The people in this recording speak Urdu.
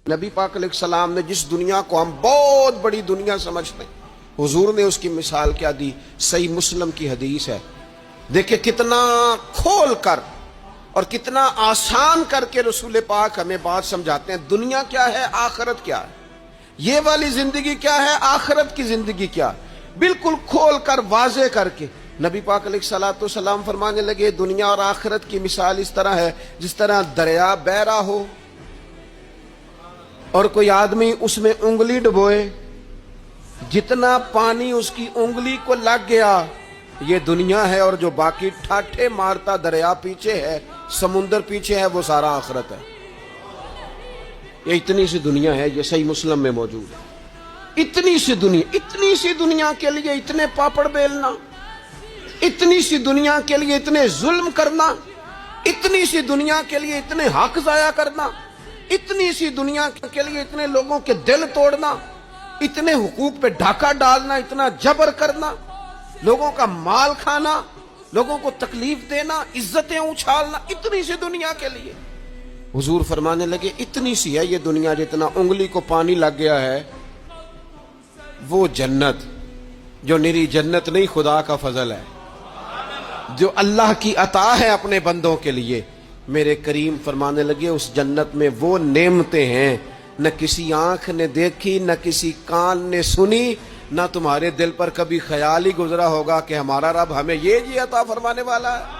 نبی پاک علیہ السلام نے جس دنیا کو ہم بہت بڑی دنیا سمجھتے ہیں، حضور نے اس کی مثال کیا دی؟ صحیح مسلم کی حدیث ہے، دیکھیں کتنا کھول کر اور کتنا آسان کر کے رسول پاک ہمیں بات سمجھاتے ہیں۔ دنیا کیا ہے، آخرت کیا ہے، یہ والی زندگی کیا ہے، آخرت کی زندگی کیا ہے، بالکل کھول کر واضح کر کے نبی پاک علیہ السلام فرمانے لگے دنیا اور آخرت کی مثال اس طرح ہے جس طرح دریا بہ رہا ہو اور کوئی آدمی اس میں انگلی ڈبوئے، جتنا پانی اس کی انگلی کو لگ گیا یہ دنیا ہے، اور جو باقی ٹھاٹھے مارتا دریا پیچھے ہے، سمندر پیچھے ہے، وہ سارا آخرت ہے۔ یہ اتنی سی دنیا ہے، یہ صحیح مسلم میں موجود ہے۔ اتنی سی دنیا کے لیے اتنے پاپڑ بیلنا، اتنی سی دنیا کے لیے اتنے ظلم کرنا، اتنی سی دنیا کے لیے اتنے حق ضائع کرنا، اتنی سی دنیا کے لیے اتنے لوگوں کے دل توڑنا، اتنے حقوق پہ ڈھاکہ ڈالنا، اتنا جبر کرنا، لوگوں کا مال کھانا، لوگوں کو تکلیف دینا، عزتیں اچھالنا، اتنی سی دنیا کے لیے حضور فرمانے لگے اتنی سی ہے یہ دنیا، جتنا انگلی کو پانی لگ گیا ہے وہ جنت، جو نری جنت نہیں، خدا کا فضل ہے، جو اللہ کی عطا ہے اپنے بندوں کے لیے۔ میرے کریم فرمانے لگے اس جنت میں وہ نعمتیں ہیں نہ کسی آنکھ نے دیکھی، نہ کسی کان نے سنی، نہ تمہارے دل پر کبھی خیال ہی گزرا ہوگا کہ ہمارا رب ہمیں یہ عطا فرمانے والا ہے۔